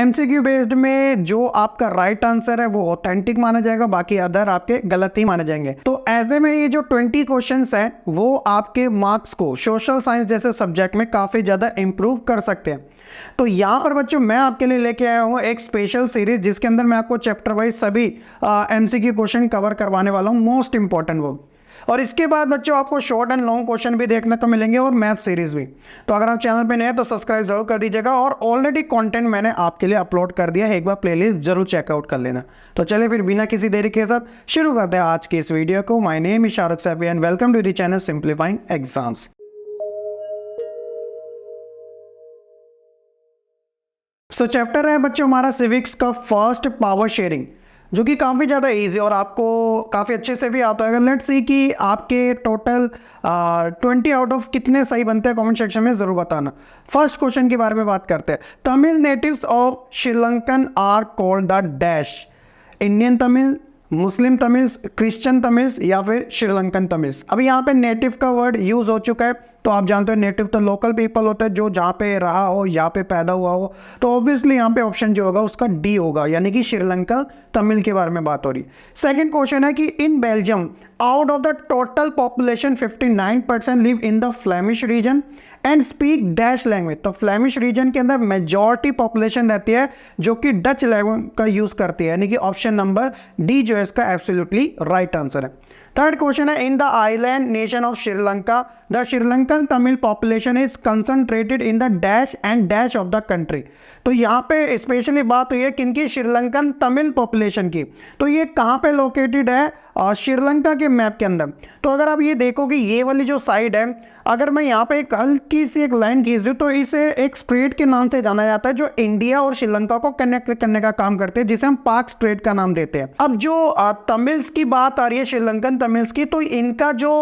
MCQ based में जो आपका राइट आंसर है वो ऑथेंटिक माना जाएगा, बाकी अदर आपके गलत ही माने जाएंगे। तो ऐसे में ये जो 20 क्वेश्चंस हैं वो आपके मार्क्स को सोशल साइंस जैसे सब्जेक्ट में काफ़ी ज़्यादा इंप्रूव कर सकते हैं। तो यहाँ पर बच्चों मैं आपके लिए लेके आया हूँ एक स्पेशल सीरीज जिसके अंदर मैं आपको चैप्टर वाइज सभी एमसीक्यू क्वेश्चन कवर करवाने वाला हूँ, मोस्ट इंपॉर्टेंट वो। और इसके बाद बच्चों आपको शॉर्ट एंड लॉन्ग क्वेश्चन भी देखने को मिलेंगे और मैथ सीरीज भी। तो अगर आप चैनल पे नए हैं तो सब्सक्राइब जरूर कर दीजिएगा, और ऑलरेडी कंटेंट मैंने आपके लिए अपलोड कर दिया है, एक बार प्लेलिस्ट जरूर चेकआउट कर लेना। तो चलिए फिर बिना किसी देरी के साथ शुरू करते हैं आज की इस वीडियो को। My name is Shahrukh Saifi and welcome to the channel simplifying exams. So chapter है बच्चों हमारा सिविक्स का फर्स्ट, पावर शेयरिंग, जो कि काफ़ी ज़्यादा इजी और आपको काफ़ी अच्छे से भी आता है। लेट्स सी कि आपके टोटल 20 आउट ऑफ कितने सही बनते हैं, कमेंट सेक्शन में ज़रूर बताना। फर्स्ट क्वेश्चन के बारे में बात करते हैं। Tamil natives of Sri Lankan are called the dash. Indian Tamil, Muslim Tamils, Christian Tamils या फिर श्रीलंकन तमिल्स। अभी यहाँ पे नेटिव का वर्ड यूज़ हो चुका है, तो आप जानते हो नेटिव तो लोकल पीपल होता है जो जहाँ पे रहा हो, यहाँ पे पैदा हुआ हो। तो ऑब्वियसली यहाँ पे ऑप्शन जो होगा उसका डी होगा, यानी कि श्रीलंका तमिल के बारे में बात हो रही है। सेकंड क्वेश्चन है कि in Belgium out of the total population 59% live in the Flemish region and speak dash language. तो फ्लेमिश रीजन के अंदर मेजॉरिटी पॉपुलेशन रहती है जो कि डच लैंग्वेज का यूज करती है, यानी कि ऑप्शन नंबर डी जो है इसका एब्सोल्युटली राइट आंसर है। थर्ड क्वेश्चन है in the island nation of Sri Lanka the Sri Lankan Tamil population is concentrated in the dash and dash of the country. तो यहाँ पे स्पेशली बात हुई है किनकी, श्रीलंकन तमिल पॉपुलेशन की। तो ये कहाँ पे लोकेटेड है, श्रीलंका के मैप के अंदर। तो अगर आप ये देखो कि ये वाली जो साइड है, अगर मैं यहाँ पे एक हल्की सी एक लाइन खींच दूँ तो इसे एक स्ट्रेट के नाम से जाना जाता है जो इंडिया और श्रीलंका को कनेक्ट करने का काम करते हैं, जिसे हम पाक स्ट्रेट का नाम देते हैं। अब जो तमिल्स की बात आ रही है, श्रीलंकन तमिल्स की, तो इनका जो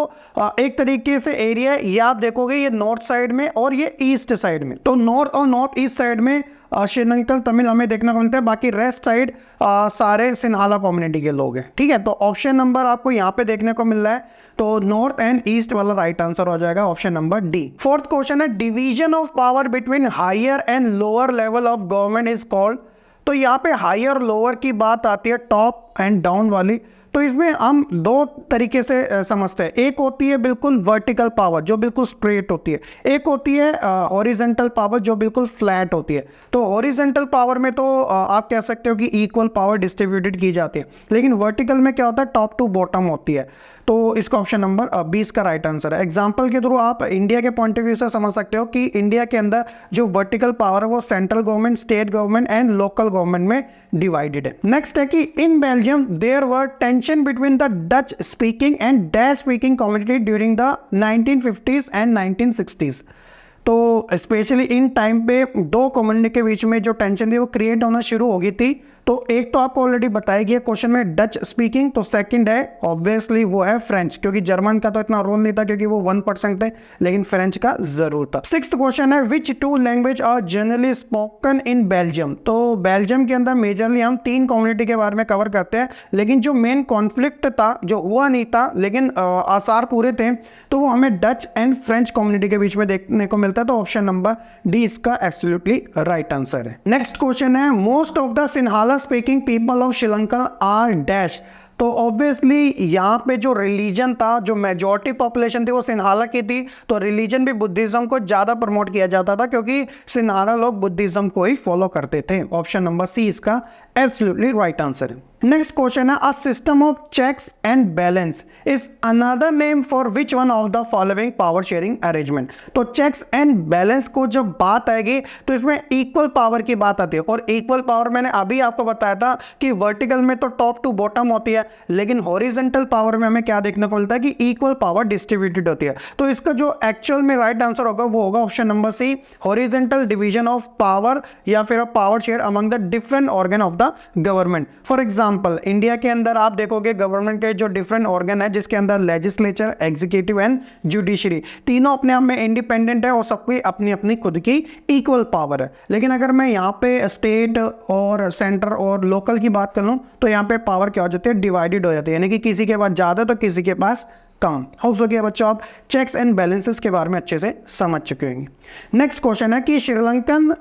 एक तरीके से एरिया है ये आप देखोगे ये नॉर्थ साइड में और ये ईस्ट साइड में। तो नॉर्थ और नॉर्थ ईस्ट साइड में श्रीलंकन तमिल हमें देखने को मिलता है, बाकी रेस्ट साइड सारे सिन्हाला कम्युनिटी के लोग हैं। ठीक है, तो ऑप्शन नंबर आपको यहाँ पे देखने को मिल रहा है, तो नॉर्थ एंड ईस्ट वाला राइट आंसर हो जाएगा option number D. Fourth question है division of power between higher and lower level of government is called. तो यहाँ पे हायर लोअर की बात आती है, टॉप एंड डाउन वाली। तो इसमें हम दो तरीके से समझते हैं। एक होती है बिल्कुल वर्टिकल पावर जो बिल्कुल स्ट्रेट होती है, एक होती है हॉरिजॉन्टल पावर जो बिल्कुल फ्लैट होती है। तो हॉरिजॉन्टल पावर में तो आप कह सकते हो कि इक्वल पावर डिस्ट्रीब्यूटेड की जाती है, लेकिन वर्टिकल में क्या होता है, टॉप टू बॉटम होती है। तो इसका ऑप्शन नंबर 20 का राइट आंसर है। एग्जाम्पल के थ्रू आप इंडिया के पॉइंट ऑफ व्यू से समझ सकते हो कि इंडिया के अंदर जो वर्टिकल पावर है वो central government, state government and local government में डिवाइडेड है। नेक्स्ट है कि in Belgium there were tension between the Dutch speaking and dash speaking community during the 1950s and 1960s। तो स्पेशली इन टाइम पे दो community के बीच में जो टेंशन थी वो क्रिएट होना शुरू हो गई थी। तो एक तो आपको ऑलरेडी बताई गई है क्वेश्चन में डच स्पीकिंग, तो सेकंड है ऑब्वियसली वो है फ्रेंच, क्योंकि जर्मन का तो इतना रोल नहीं था क्योंकि वो 1% थे, लेकिन फ्रेंच का जरूर था। सिक्स्थ क्वेश्चन है which two language are generally spoken in Belgium. तो बेल्जियम के अंदर मेजरली हम 3 कम्युनिटी के बारे में कवर करते हैं, लेकिन जो मेन कॉन्फ्लिक्ट था जो हुआ नहीं था लेकिन आसार पूरे थे, तो वो हमें डच एंड फ्रेंच कम्युनिटी के बीच में देखने को मिलता है। तो ऑप्शन नंबर डी इसका एब्सोल्युटली राइट आंसर है। नेक्स्ट क्वेश्चन है most of the Sinhala speaking people of Sri Lanka are dash. तो ऑब्वियसली यहाँ पे जो रिलीजन था, जो मेजॉरिटी पॉपुलेशन थी वो सिन्हाला की थी, तो रिलीजन भी बुद्धिज्म को ज़्यादा प्रमोट किया जाता था क्योंकि सिन्हाला लोग बुद्धिज्म को ही फॉलो करते थे। ऑप्शन नंबर सी इसका एब्सोल्युटली राइट आंसर है। नेक्स्ट क्वेश्चन है a system of checks and balance is another name for which one of the following power sharing arrangement. तो चेक्स एंड बैलेंस को जब बात आएगी तो इसमें इक्वल पावर की बात आती है, और इक्वल पावर मैंने अभी आपको बताया था कि वर्टिकल में तो टॉप टू बॉटम होती है, लेकिन हॉरिजॉन्टल पावर में हमें क्या देखने को मिलता है कि इक्वल पावर डिस्ट्रीब्यूटेड होती है। तो इसका जो एक्चुअल में राइट आंसर होगा वो होगा option number C, horizontal division of power या फिर power share among the different organ of the government. For example India के अंदर आप देखोगे गवर्नमेंट के जो डिफरेंट ऑर्गन है जिसके अंदर लेजिस्लेचर, एग्जीक्यूटिव एंड जुडिशरी तीनों अपने आप में इंडिपेंडेंट है और सबकी अपनी अपनी खुद की इक्वल पावर है। लेकिन अगर मैं यहाँ पे स्टेट और सेंटर और लोकल की बात कर लूँ तो यहाँ पे पावर क्या हो जाती है, डिवाइडेड हो जाती है, यानी कि किसी के पास ज़्यादा तो किसी के पास कम। होप्स हो गया बच्चों आप चेक्स एंड बैलेंसेस के बारे में अच्छे से समझ चुके होंगे। नेक्स्ट क्वेश्चन है कि Sri Lankan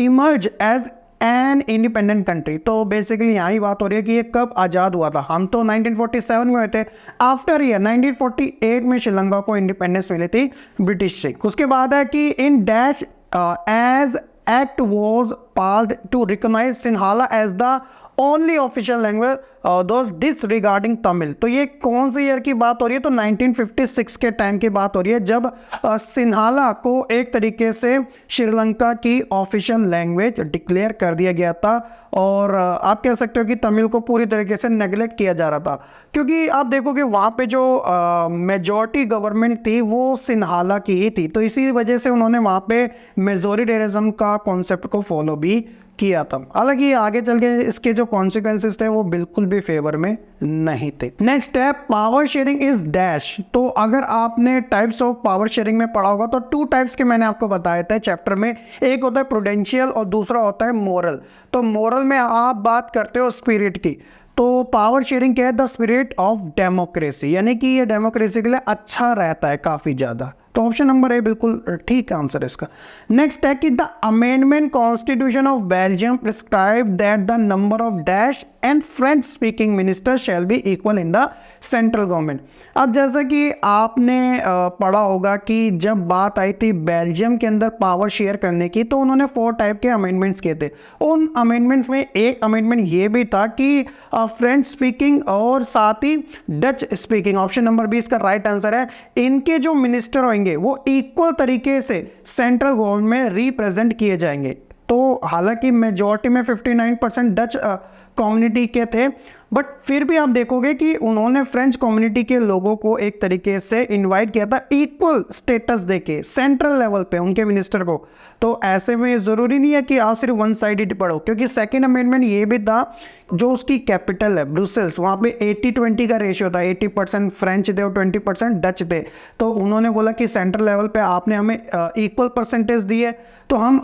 emerge as an independent country. तो बेसिकली यहाँ ही बात हो रही है कि ये कब आज़ाद हुआ था। हम तो 1947 में हुए थे, आफ्टर ईयर 1948 में श्रीलंका को इंडिपेंडेंस मिली थी ब्रिटिश से। उसके बाद है कि in dash as act was passed to recognise Sinhala as the only official language thus disregarding Tamil. तो ये कौन से ईयर की बात हो रही है? तो 1956 के टाइम की बात हो रही है, जब सिन्हाला को एक तरीके से श्रीलंका की ऑफिशियल लैंग्वेज डिक्लेयर कर दिया गया था। और आप कह सकते हो कि तमिल को पूरी तरीके से नेगलेक्ट किया जा रहा था, क्योंकि आप देखोगे वहाँ पे जो मेजॉरिटी गवर्नमेंट थी वो सिन्हाला की ही थी। तो इसी वजह से उन्होंने वहाँ पे मेजोरिटेरिज्म का कॉन्सेप्ट को फॉलो भी किया था। हालांकि आगे चल के इसके जो कॉन्सिक्वेंसेस थे वो बिल्कुल भी फेवर में नहीं थे। नेक्स्ट है पावर शेयरिंग इज डैश। तो अगर आपने टाइप्स ऑफ पावर शेयरिंग में पढ़ा होगा तो 2 टाइप्स के मैंने आपको बताए थे चैप्टर में। एक होता है प्रूडेंशियल और दूसरा होता है मोरल। तो मोरल में आप बात करते हो स्पिरिट की, तो पावर शेयरिंग क्या है? द स्पिरिट ऑफ डेमोक्रेसी, यानी कि ये डेमोक्रेसी के लिए अच्छा रहता है काफ़ी ज़्यादा। तो ऑप्शन नंबर ए बिल्कुल ठीक आंसर है इसका। नेक्स्ट है कि the amendment constitution of Belgium prescribe that the number of dash and French speaking minister shall be equal in the central government. अब जैसा कि आपने पढ़ा होगा कि जब बात आई थी बेल्जियम के अंदर पावर शेयर करने की, तो उन्होंने 4 टाइप के अमेंडमेंट्स किए थे। उन अमेंडमेंट्स में एक अमेंडमेंट ये भी था कि फ्रेंच स्पीकिंग और साथ ही Dutch speaking, option number B इसका राइट आंसर है, इनके जो मिनिस्टर होंगे वो इक्वल तरीके से सेंट्रल गवर्नमेंट में रिप्रेजेंट किए जाएंगे। तो हालांकि मेजॉरिटी में 59% डच कम्युनिटी के थे, बट फिर भी आप देखोगे कि उन्होंने फ्रेंच कम्युनिटी के लोगों को एक तरीके से इनवाइट किया था इक्वल स्टेटस देके सेंट्रल लेवल पे उनके मिनिस्टर को। तो ऐसे में ज़रूरी नहीं है कि आप सिर्फ वन साइडेड पढ़ो, क्योंकि सेकेंड अमेंडमेंट ये भी था जो उसकी कैपिटल है ब्रुसेल्स, वहाँ पे 80-20 का रेशियो था, 80% फ्रेंच थे और 20% डच थे। तो उन्होंने बोला कि सेंट्रल लेवल पे आपने हमें इक्वल परसेंटेज दी है, तो हम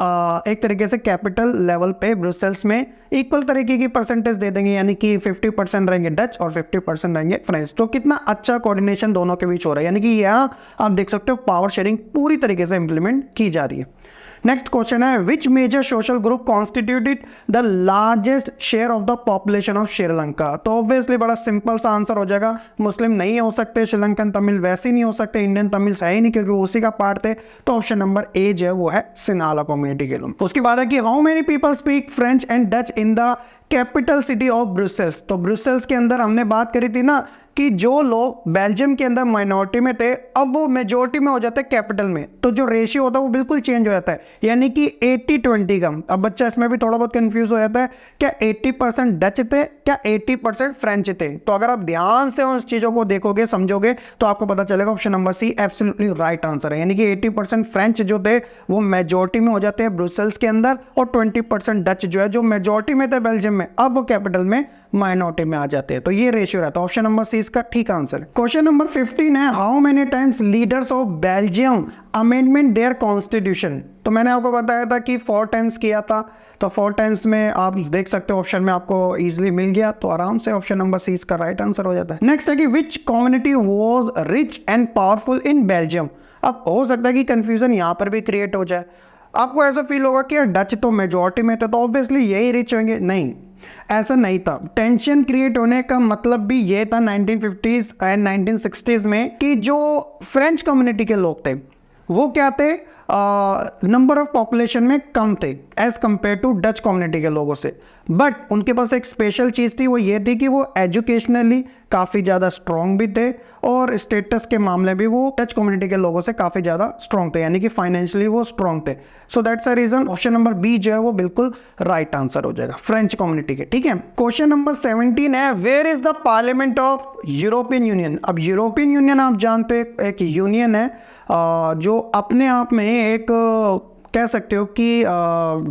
एक तरीके से कैपिटल लेवल पे ब्रुसेल्स में इक्वल तरीके की परसेंटेज दे देंगे, यानी कि 50% रहेंगे डच और 50% रहेंगे फ्रेंच। तो कितना अच्छा कोऑर्डिनेशन दोनों के बीच हो रहा है, यानी कि यहाँ आप देख सकते हो पावर शेयरिंग पूरी तरीके से इंप्लीमेंट की जा रही है। नेक्स्ट क्वेश्चन है which major social group constituted the largest share of the population of Sri Lanka. तो ऑब्वियसली बड़ा सिंपल सा आंसर हो जाएगा, मुस्लिम नहीं हो सकते, श्रीलंकन तमिल वैसे ही नहीं हो सकते, इंडियन तमिल है ही नहीं क्योंकि उसी का पार्ट थे। तो ऑप्शन नंबर ए जो है वो है सिन्हाला कम्युनिटी के लोग। उसके बाद है कि how many people speak French and Dutch in the capital city of Brussels. तो ब्रुसेल्स के अंदर हमने बात करी थी ना कि जो लोग बेल्जियम के अंदर माइनॉरिटी में थे अब वो मेजॉरिटी में हो जाते हैं कैपिटल में, तो जो रेशियो होता है वो बिल्कुल चेंज हो जाता है, यानी कि 80-20 का। अब बच्चा इसमें भी थोड़ा बहुत कंफ्यूज हो जाता है, क्या 80% डच थे, क्या 80% फ्रेंच थे। तो अगर आप ध्यान से उन चीज़ों को देखोगे समझोगे तो आपको पता चलेगा option number C absolutely right answer है, यानी कि 80% फ्रेंच जो थे वो मेजॉरिटी में हो जाते हैं ब्रुसेल्स के अंदर, और 20% डच जो है जो मेजॉरिटी में थे बेल्जियम में अब वो कैपिटल में माइनॉरिटी में आ जाते हैं। तो ये रेशियो रहता है, ऑप्शन नंबर सी इसका ठीक आंसर है। क्वेश्चन नंबर 15 है how many times leaders of Belgium amendment their constitution. तो मैंने आपको बताया था कि 4 टाइम्स किया था, तो 4 टाइम्स में आप देख सकते हो ऑप्शन में आपको इजीली मिल गया, तो आराम से ऑप्शन नंबर सी इसका राइट आंसर हो जाता है। नेक्स्ट है कि विच community was rich and powerful in Belgium. अब हो सकता है कि कंफ्यूजन यहाँ पर भी क्रिएट हो जाए, आपको ऐसा फील होगा कि डच तो मेजॉरिटी में थे तो ऑब्वियसली यही रिच होंगे, नहीं ऐसा नहीं था। टेंशन क्रिएट होने का मतलब भी ये था 1950s एंड 1960s में कि जो फ्रेंच कम्युनिटी के लोग थे वो क्या थे, नंबर ऑफ पॉपुलेशन में कम थे as compare to Dutch community के लोगों से, बट उनके पास एक स्पेशल चीज़ थी, वो ये थी कि वो एजुकेशनली काफ़ी ज़्यादा स्ट्रॉन्ग भी थे और स्टेटस के मामले भी वो डच कम्युनिटी के लोगों से काफ़ी ज़्यादा स्ट्रॉन्ग थे, यानी कि फाइनेंशियली वो स्ट्रॉन्ग थे। So that's a reason option number B जो है वो बिल्कुल राइट आंसर हो जाएगा, फ्रेंच कम्युनिटी के। ठीक है, क्वेश्चन नंबर 17 है where is the parliament of European Union. अब यूरोपियन यूनियन आप जानते हो एक यूनियन है जो अपने आप में एक कह सकते हो कि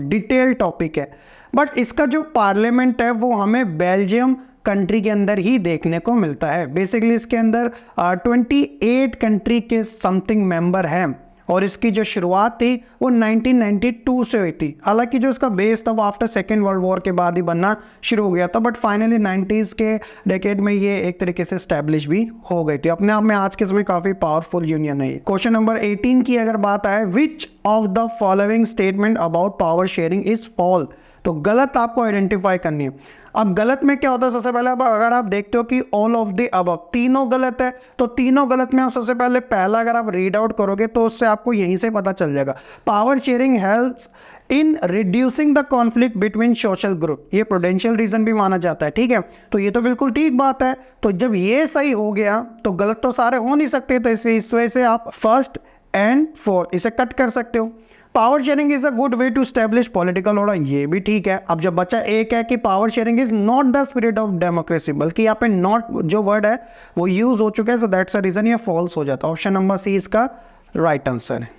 डिटेल टॉपिक है, बट इसका जो पार्लियामेंट है वो हमें बेल्जियम कंट्री के अंदर ही देखने को मिलता है। बेसिकली इसके अंदर 28 कंट्री के समथिंग मेंबर हैं और इसकी जो शुरुआत थी वो 1992 से हुई थी। हालांकि जो इसका बेस था वो आफ्टर सेकेंड वर्ल्ड वॉर के बाद ही बनना शुरू हो गया था, बट फाइनली 90s के डेकेड में ये एक तरीके से स्टैब्लिश भी हो गई थी। अपने आप में आज के समय काफ़ी पावरफुल यूनियन है। क्वेश्चन नंबर 18 की अगर बात आए which of the following statement about power sharing is fall. तो गलत आपको आइडेंटिफाई करनी है। अब गलत में क्या होता है, सबसे पहले अगर आप देखते हो कि ऑल ऑफ द अबव तीनों गलत है, तो तीनों गलत में आप सबसे पहले पहला अगर आप रीड आउट करोगे तो उससे आपको यहीं से पता चल जाएगा। Power sharing helps in reducing the conflict between social group, ये प्रूडेंशियल रीजन भी माना जाता है, ठीक है। तो ये तो बिल्कुल ठीक बात है। तो जब ये सही हो गया तो गलत तो सारे हो नहीं सकते, तो इस वजह से आप फर्स्ट एंड फोर्थ इसे कट कर सकते हो। Power sharing is a good way to establish political order, ये भी ठीक है। अब जब बच्चा एक है कि power sharing is not the spirit of democracy, बल्कि यहाँ पे नॉट जो वर्ड है वो यूज हो चुका है, सो दैट्स अ रीजन ये फॉल्स हो जाता है। ऑप्शन नंबर सी इसका राइट आंसर है।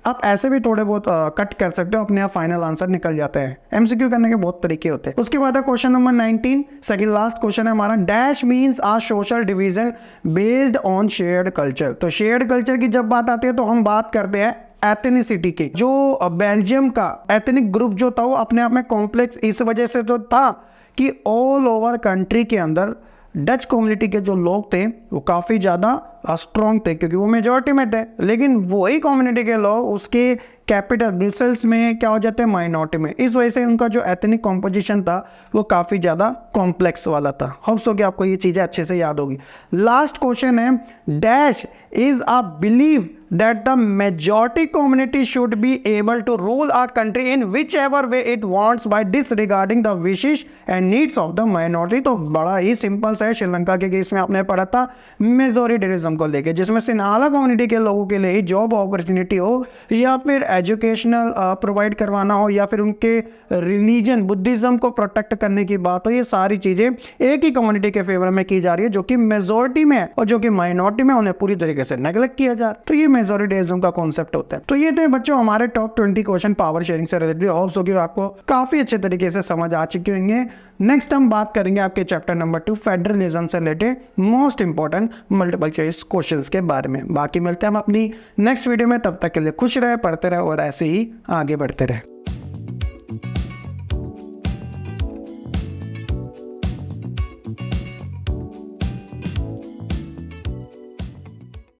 आप ऐसे भी थोड़े बहुत कट कर सकते हो, अपने आप फाइनल आंसर निकल जाते हैं। एमसीक्यू करने के बहुत तरीके होते हैं। उसके बाद है question number 19, second last question है हमारा। Dash means a social division based on shared culture. तो शेयर्ड कल्चर की जब बात आती है तो हम बात करते हैं एथनिसिटी की। जो बेल्जियम का एथनिक ग्रुप जो था वो अपने आप में कॉम्प्लेक्स इस वजह से तो था कि ऑल ओवर कंट्री के अंदर डच कम्युनिटी के जो लोग थे वो काफ़ी ज़्यादा स्ट्रॉन्ग थे, क्योंकि वो मेजॉरिटी में थे। लेकिन वही कम्युनिटी के लोग उसके कैपिटल ब्रसेल्स में क्या हो जाते हैं, माइनॉरिटी में। इस वजह से उनका जो एथनिक कॉम्पोजिशन था वो काफ़ी ज़्यादा कॉम्प्लेक्स वाला था। होप्स हो कि आपको ये चीज़ें अच्छे से याद होगी। लास्ट क्वेश्चन है, dash is a believe that the majority community should be able to rule our country in whichever way it wants by disregarding the wishes and needs of the minority। तो बड़ा ही simple सा है। श्रीलंका के case में आपने पढ़ा था majoritarianism को लेके, जिसमें सिन्हाला कम्युनिटी के लोगों के लिए जॉब अपॉर्चुनिटी हो या फिर एजुकेशनल प्रोवाइड करवाना हो या फिर उनके रिलीजन बुद्धिज्म को प्रोटेक्ट करने की बात हो, ये सारी चीज़ें एक ही कम्युनिटी के फेवर में की जा रही है जो कि मेजोरिटी में है, और जो कि माइनॉरिटी में उन्हें पूरी तरीके से नेगलेक्ट किया जा रहा है। तो ये मेजोरिटेरिज्म का कॉन्सेप्ट होता है। तो ये थे बच्चों हमारे टॉप 20 क्वेश्चन पावर शेयरिंग से रिलेटेड। होप्स हो कि आपको काफी अच्छे तरीके से समझ आ चुके होंगे। नेक्स्ट हम बात करेंगे आपके चैप्टर नंबर 2 फेडरलिज्म से related most important multiple choice questions के बारे में। बाकी मिलते हैं हम अपनी नेक्स्ट वीडियो में, तब तक के लिए खुश रहे, पढ़ते रहे और ऐसे ही आगे बढ़ते रहे।